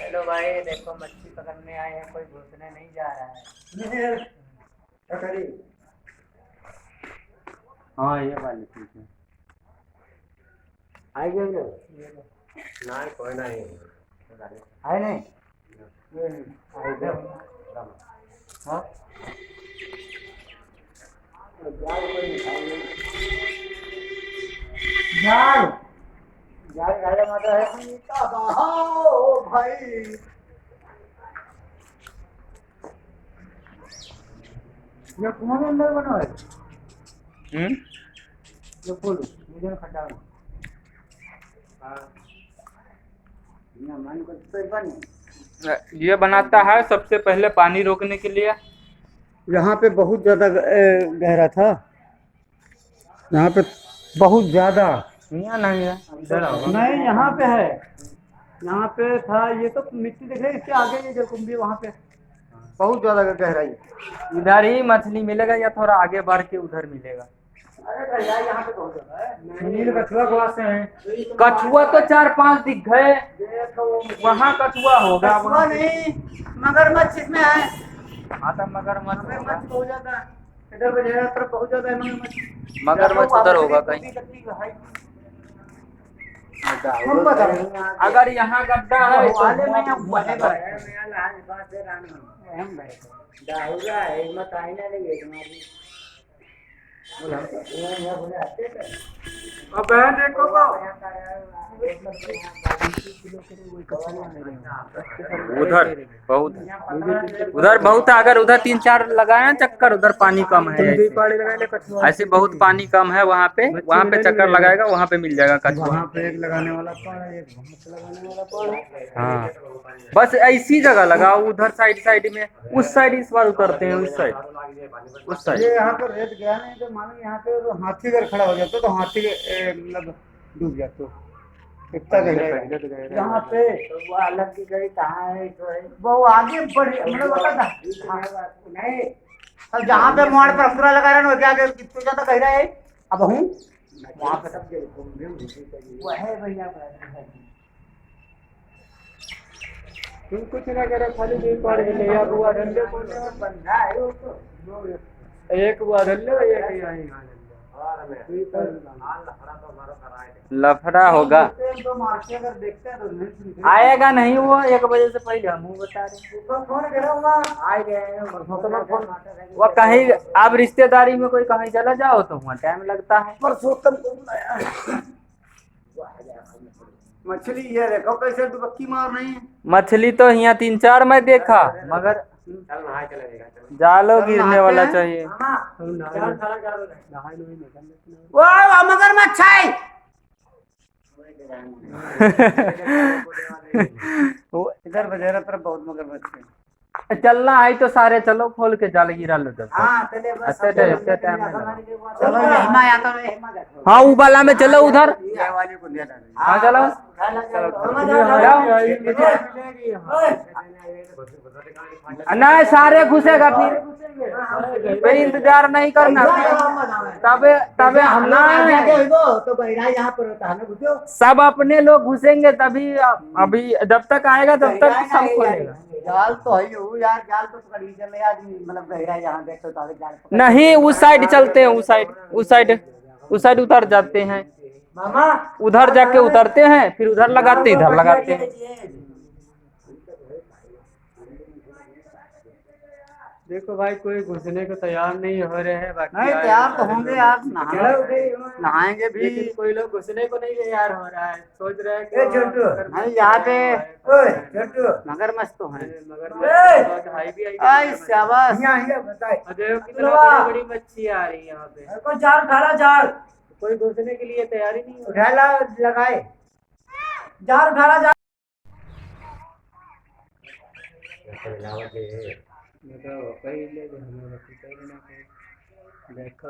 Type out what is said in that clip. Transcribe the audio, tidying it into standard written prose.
Hello भाई, देखो मच्छी पकड़ने आए हैं, कोई घुसने नहीं जा रहा है। क्या करी? हाँ, ये वाली ठीक है। आई गए ना? ये लो। नहीं, कोई नहीं। है नहीं? ये नहीं। आई गए। हाँ, जाल कोई नहीं खाएंगे। जाल जाल गाड़ा माता है। सीता बहाओ भाई। ये कुआं के अंदर बना है। ये पुल मुझे खड्डा है। हाँ। ये मान को तो बने। ये बनाता है सबसे पहले पानी रोकने के लिए। यहाँ पे बहुत ज्यादा गहरा था। यहाँ पे बहुत ज्यादा। यहाँ नहीं है, इधर आओ। नहीं, यहाँ पे है। यहाँ पे था। ये तो मिट्टी दिख रही है, इसके आगे ये जलकुंभी वहाँ पे बहुत ज्यादा गहराई। इधर ही मछली मिलेगा या थोड़ा आगे बढ़ के उधर मिलेगा? अरे भैया, यहाँ पे बहुत ज्यादा है। नील कछुआ खवाते हैं। कछुआ तो 4-5 दिख गए। वहाँ कछुआ होगा, कछुआ वहाँ नहीं, मगरमच्छ इसमें है। हाँ तो मगरमच्छ होगा। मगरमच्छ बहुत ज्यादा है। इधर बजेरा तरफ बहुत ज्यादा है मगरमच्छ। मगरमच्छ उधर होगा कहीं। हम बता रहे हैं। अगर यहाँ गड्ढा है तो वाले में यहाँ धुआं बने लगा। गए। हम गए थे। दाऊदा है, मत आईना नहीं है तुम्हारी। यहाँ बोले आते थे। अब देखो उधर बहुत उधर बहुत है। अगर उधर 3-4 लगाए ना चक्कर, उधर पानी कम है। ऐसे बहुत पानी कम है वहाँ पे चक्कर लगाएगा, वहाँ पे मिल जाएगा कछुआ। वहाँ पे एक लगाने वाला पाड़ है, एक वहाँ पे लगाने वाला पाड़ है। हाँ, बस ऐसी जगह लगाओ उधर साइड में। उस साइड इस बार उतरते हैं, उस साइड। ये यहाँ पर रेत गया नहीं तो मानो यहाँ पे तो हाथी अगर खड़ा हो जाता तो हाथी मतलब डूब जाता। इतना गहरा है यहाँ पे। वो अलग की गई कहाँ है तो है। वो आगे बढ़ मतलब बता था नहीं। अब जहाँ पे मोड़ पर अफसरा लगा रहा है ना, क्या कितना ज्यादा गहरा है। अब हूँ वहाँ पे सब वो है भैया। तुम कुछ ना करो, खाली दे पार ले या बुआ धंधे को बंधा है वो तो। एक बुआ धंधे एक यहीं लफड़ा होगा। तो मार्के अगर देखते हैं तो नहीं सुनते। आएगा नहीं वो 1 बजे से पहले, हम बता रहे हैं। फोन करा हुआ आ गए वो कहीं आप रिश्तेदारी में कोई कहीं चला जाओ तो वहाँ टाइम लगता है। परसोत्तम को बुलाया। मछली ये देखो कैसे डुबक्की मार रही है। मछली तो यहाँ 3-4 मैं देखा, मगर जालो गिरने वाला चाहिए। वाह मगरमच्छ है। इधर बजेरा तरफ बहुत मगरमच्छ है। चलना है तो सारे चलो, खोल के जाल गिरा लो तब। हाँ चले बस। अच्छे टाइम में लगा। चलो यहिमा या तो यहिमा देखो। हाँ, वो वाला में चलो उधर। ये वाली को दिया डालो। हाँ चलो नहीं, सारे घुसेगा फिर इंतजार नहीं करना। तबे हम तो बहिरा यहाँ पर होता है ना, बुझो। सब अपने लोग घुसेंगे तभी। अभी जब तक आएगा तब तक सब खोलेगा। जाल तो है ही यार, जाल तो पकड़ी चले आदमी मतलब गहरा यहाँ देखो तो जाल पकड़। नहीं, उस साइड चलते हैं, उस साइड उतर जाते हैं। मामा उधर जाके उतरते हैं, फिर उधर लगाते इधर लगाते हैं। देखो भाई, कोई घुसने को तैयार नहीं हो रहे हैं। बाकी नहीं तैयार तो होंगे यार, नहाएंगे भी। लेकिन कोई लोग घुसने को नहीं तैयार हो रहा है, सोच रहे हैं ए छोटू, नहीं यहाँ पे मगरमच्छ तो है। मगर शाबाश। कितना बड़ी बड़ी मच्छी आ रही है यहाँ पे। जाल उठा जाल। कोई घुसने के लिए तैयारी नहीं हो उठा लगाए जाल, उठा जाल। बताओ, पहले जो हमें देखो